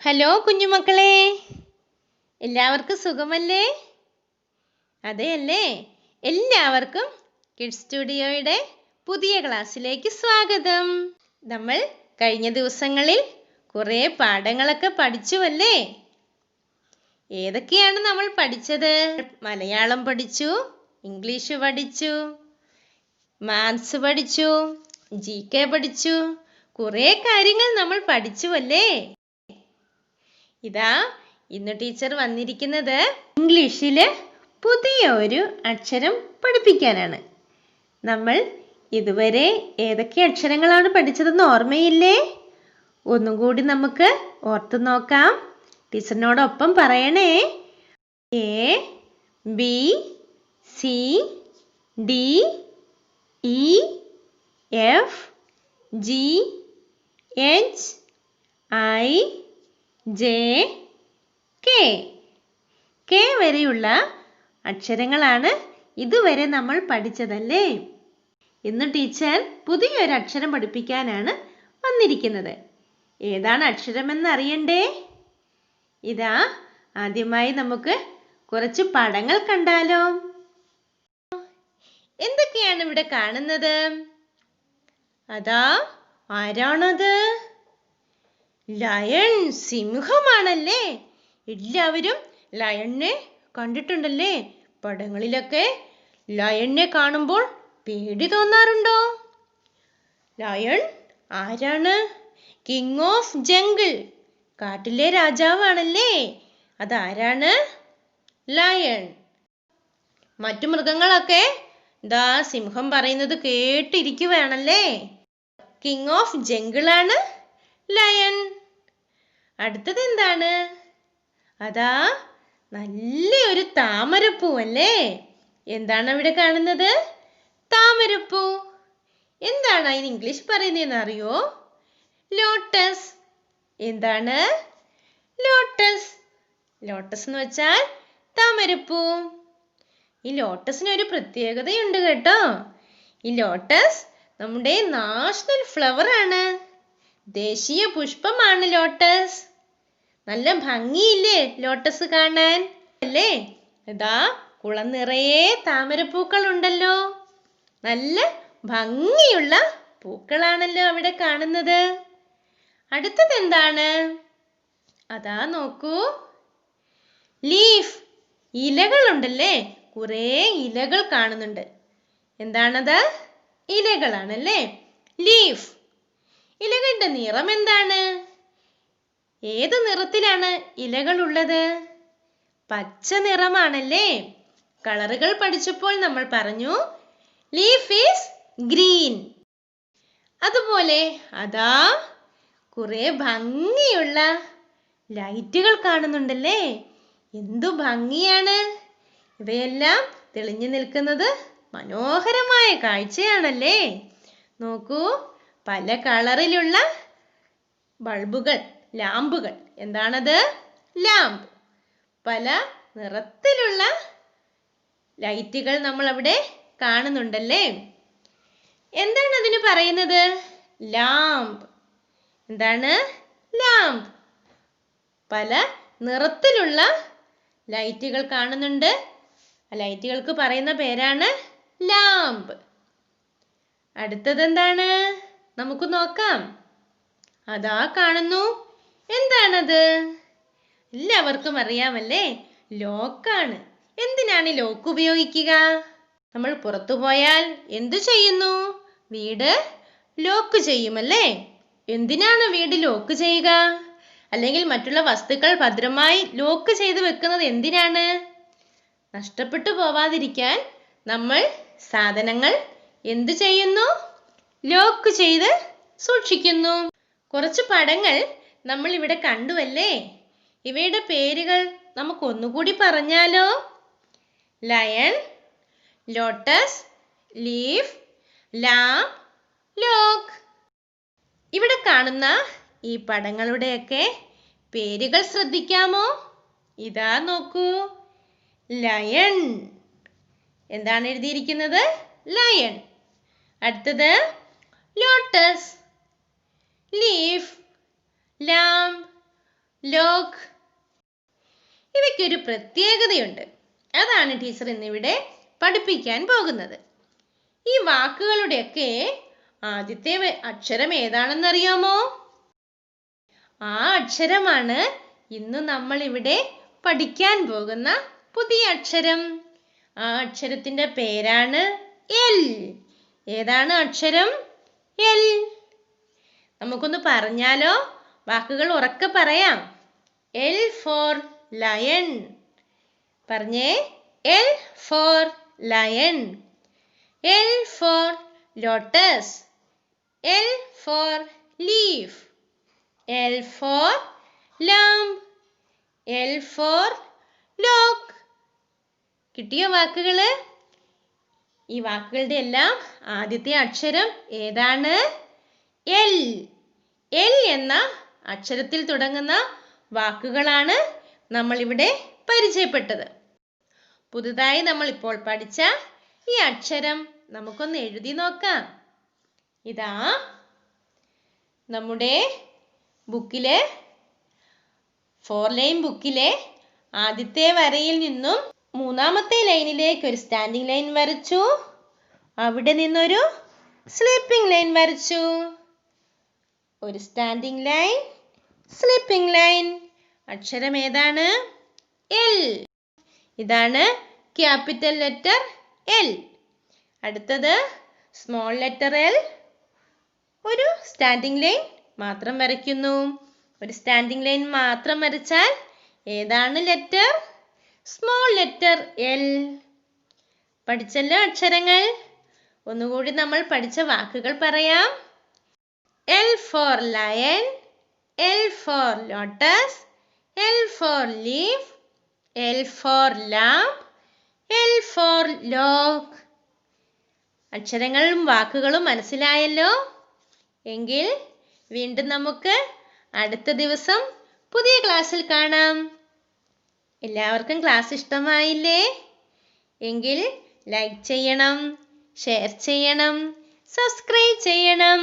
Hello കുഞ്ഞുമക്കളെ, എല്ലാവർക്കും സുഖമല്ലേ? അതെയല്ലേ? എല്ലാവർക്കും കിഡ്സ് സ്റ്റുഡിയോയുടെ പുതിയ ക്ലാസ്സിലേക്ക് സ്വാഗതം. നമ്മൾ കഴിഞ്ഞ ദിവസങ്ങളിൽ കുറേ പാഠങ്ങളൊക്കെ പഠിച്ചുവല്ലേ? ഏതൊക്കെയാണ് നമ്മൾ പഠിച്ചത്? മലയാളം പഠിച്ചു, ഇംഗ്ലീഷ് പഠിച്ചു, മാത്സ് പഠിച്ചു, GK പഠിച്ചു. കുറേ കാര്യങ്ങൾ നമ്മൾ പഠിച്ചുവല്ലേ? ഇതാ ഇന്ന് ടീച്ചർ വന്നിരിക്കുന്നത് ഇംഗ്ലീഷില് പുതിയ ഒരു അക്ഷരം പഠിപ്പിക്കാനാണ്. നമ്മൾ ഇതുവരെ ഏതൊക്കെ അക്ഷരങ്ങളാണ് പഠിച്ചതെന്ന് ഓർമ്മയില്ലേ? ഒന്നും കൂടി നമുക്ക് ഓർത്തു നോക്കാം. ടീച്ചറിനോടൊപ്പം പറയണേ. A, B, C, D, E, F, G, H, I, J, K. K വരെയുള്ള അക്ഷരങ്ങളാണ് ഇതുവരെ നമ്മൾ പഠിച്ചതല്ലേ? ഇന്ന് ടീച്ചർ പുതിയൊരു അക്ഷരം പഠിപ്പിക്കാനാണ് വന്നിരിക്കുന്നത്. ഏതാണ് അക്ഷരമെന്ന് അറിയണ്ടേ? ഇതാ ആദ്യമായി നമുക്ക് കുറച്ച് പടങ്ങൾ കണ്ടാലോ? എന്തൊക്കെയാണ് ഇവിടെ കാണുന്നത്? അതാ, ആരാണത്? ലയൺ, സിംഹമാണല്ലേ? എല്ലാവരും ലയണിനെ കണ്ടിട്ടുണ്ടല്ലേ? പടങ്ങളിലൊക്കെ ലയണിനെ കാണുമ്പോൾ പേടി തോന്നാറുണ്ടോ? ലയൺ ആരാണ്? കിങ് ഓഫ് ജംഗിൾ, കാട്ടിലെ രാജാവാണല്ലേ? അതാരാണ്? ലയൺ. മറ്റു മൃഗങ്ങളൊക്കെ ദാ സിംഹം പറയുന്നത് കേട്ടിരിക്കുകയാണല്ലേ? കിങ് ഓഫ് ജംഗിൾ ആണ് ലയൺ. അടുത്തത് എന്താണ്? അതാ നല്ലൊരു താമരപ്പൂ അല്ലേ? എന്താണ് അവിടെ കാണുന്നത്? താമരപ്പൂ. എന്താണ് അതിന് ഇംഗ്ലീഷ് പറയുന്നതെന്ന് അറിയോ? ലോട്ടസ്. എന്താണ്? ലോട്ടസ്. ലോട്ടസ് എന്ന് വെച്ചാൽ താമരപ്പൂ. ഈ ലോട്ടസിന് ഒരു പ്രത്യേകതയുണ്ട് കേട്ടോ. ഈ ലോട്ടസ് നമ്മുടെ നാഷണൽ ഫ്ലവർ ആണ്. ദേശീയ പുഷ്പമാണ് ലോട്ടസ്. നല്ല ഭംഗിയില്ലേ ലോട്ടസ് കാണാൻ അല്ലേ? ഇതാ കുളം നിറയെ താമരപ്പൂക്കൾ ഉണ്ടല്ലോ. നല്ല ഭംഗിയുള്ള പൂക്കളാണല്ലോ അവിടെ കാണുന്നത്. അടുത്തത് എന്താണ്? അതാ നോക്കൂ, ലീഫ്. ഇലകൾ ഉണ്ടല്ലേ? കുറേ ഇലകൾ കാണുന്നുണ്ട്. എന്താണത്? ഇലകളാണല്ലേ? ലീഫ്. ഇലകളുടെ നിറം എന്താണ്? ഏത് നിറത്തിലാണ് ഇലകൾ ഉള്ളത്? പച്ച നിറമാണല്ലേ? കളറുകൾ പഠിച്ചപ്പോൾ നമ്മൾ പറഞ്ഞു ലീഫ് ഈസ് ഗ്രീൻ. അതുപോലെ അതാ കുറെ ഭംഗിയുള്ള ലൈറ്റുകൾ കാണുന്നുണ്ടല്ലേ? എന്തു ഭംഗിയാണ്! ഇവയെല്ലാം തെളിഞ്ഞു നിൽക്കുന്നത് മനോഹരമായ കാഴ്ചയാണല്ലേ? നോക്കൂ, പല കളറിലുള്ള ബൾബുകൾ, ലാമ്പുകൾ. എന്താണത്? ലാമ്പ്. പല നിറത്തിലുള്ള ലൈറ്റുകൾ നമ്മൾ അവിടെ കാണുന്നുണ്ടല്ലേ? എന്താണ് അതിന് പറയുന്നത്? ലാമ്പ്. എന്താണ്? ലാമ്പ്. പല നിറത്തിലുള്ള ലൈറ്റുകൾ കാണുന്നുണ്ട്. ആ ലൈറ്റുകൾക്ക് പറയുന്ന പേരാണ് ലാമ്പ്. അടുത്തത് എന്താണ്? നമുക്ക് നോക്കാം. അതാ കാണുന്നു. എന്താണത്? എല്ലാവർക്കും അറിയാമല്ലേ? ലോക്കാണ്. എന്തിനാണ് ലോക്ക് ഉപയോഗിക്കുക? നമ്മൾ പുറത്തു പോയാൽ എന്തു ചെയ്യുന്നു? വീട് ലോക്ക് ചെയ്യുമല്ലേ? എന്തിനാണ് വീട് ലോക്ക് ചെയ്യുക? അല്ലെങ്കിൽ മറ്റുള്ള വസ്തുക്കൾ ഭദ്രമായി ലോക്ക് ചെയ്ത് വെക്കുന്നത് എന്തിനാണ്? നഷ്ടപ്പെട്ടു പോവാതിരിക്കാൻ നമ്മൾ സാധനങ്ങൾ എന്തു ചെയ്യുന്നു? ലോക്ക് ചെയ്ത് സൂക്ഷിക്കുന്നു. കുറച്ച് പടങ്ങൾ നമ്മൾ ഇവിടെ കണ്ടുവല്ലേ? ഇവയുടെ പേരുകൾ നമുക്ക് ഒന്നുകൂടി പറഞ്ഞാലോ? Lion, lotus, leaf, lamp, lock. ഇവിടെ കാണുന്ന ഈ പടങ്ങളുടെയൊക്കെ പേരുകൾ ശ്രദ്ധിക്കാമോ? ഇതാ നോക്കൂ, ലയൺ. എന്താണ് എഴുതിയിരിക്കുന്നത്? ലയൺ. അടുത്തത് ലോട്ടസ്, ലീഫ്, lamb, ലോഗ്. ഇവയ്ക്കൊരു പ്രത്യേകതയുണ്ട്. അതാണ് ടീച്ചർ ഇന്നിവിടെ പഠിപ്പിക്കാൻ പോകുന്നത്. ഈ വാക്കുകളുടെയൊക്കെ ആദ്യത്തെ അക്ഷരം ഏതാണെന്നറിയാമോ? ആ അക്ഷരമാണ് ഇന്ന് നമ്മൾ ഇവിടെ പഠിക്കാൻ പോകുന്ന പുതിയ അക്ഷരം. ആ അക്ഷരത്തിന്റെ പേരാണ് എൽ. ഏതാണ് അക്ഷരം? എൽ. നമുക്കൊന്ന് പറഞ്ഞാലോ? വാക്കുകൾ ഉറക്കെ പറയാം. L for lion. പറഞ്ഞേ. L for lion. L for lotus. L for leaf. L for lamb. L for log. കിട്ടിയോ വാക്കുകള്? ഈ വാക്കുകളുടെ എല്ലാം ആദ്യത്തെ അക്ഷരം ഏതാണ്? L. L എന്ന അക്ഷരത്തിൽ തുടങ്ങുന്ന വാക്കുകളാണ് നമ്മൾ ഇവിടെ പരിചയപ്പെട്ടത്. പുതുതായി നമ്മൾ ഇപ്പോൾ പഠിച്ച ഈ അക്ഷരം നമുക്കൊന്ന് എഴുതി നോക്കാം. ഇതാ നമ്മുടെ ബുക്കിലെ 4 ലൈൻ ബുക്കിലെ ആദ്യത്തെ വരയിൽ നിന്നും മൂന്നാമത്തെ ലൈനിലേക്ക് ഒരു സ്റ്റാൻഡിംഗ് ലൈൻ വരച്ചു. അവിടെ നിന്നൊരു സ്ലീപ്പിംഗ് ലൈൻ വരച്ചു. ഒരു സ്റ്റാൻഡിംഗ് ലൈൻ, സ്ലീപ്പിംഗ് ലൈൻ. അക്ഷരം ഏതാണ്? എൽ. ഇതാണ് ക്യാപിറ്റൽ ലെറ്റർ എൽ. അടുത്തത് സ്മോൾ ലെറ്റർ എൽ. ഒരു സ്റ്റാൻഡിംഗ് ലൈൻ മാത്രം വരയ്ക്കുന്നു. ഒരു സ്റ്റാൻഡിംഗ് ലൈൻ മാത്രം വരച്ചാൽ ഏതാണ് ലെറ്റർ? Small letter L. പഠിച്ചല്ലോ അക്ഷരങ്ങൾ? ഒന്നുകൂടി നമ്മൾ പഠിച്ച വാക്കുകൾ പറയാം. L for lion. L for lotus. L for leaf. L for lamb. L for log. അക്ഷരങ്ങളും വാക്കുകളും മനസ്സിലായല്ലോ? എങ്കിൽ വീണ്ടും നമുക്ക് അടുത്ത ദിവസം പുതിയ ക്ലാസ്സിൽ കാണാം. എല്ലാവർക്കും ക്ലാസ് ഇഷ്ടമായില്ലേ? എങ്കിൽ ലൈക്ക് ചെയ്യണം, ഷെയർ ചെയ്യണം, സബ്സ്ക്രൈബ് ചെയ്യണം.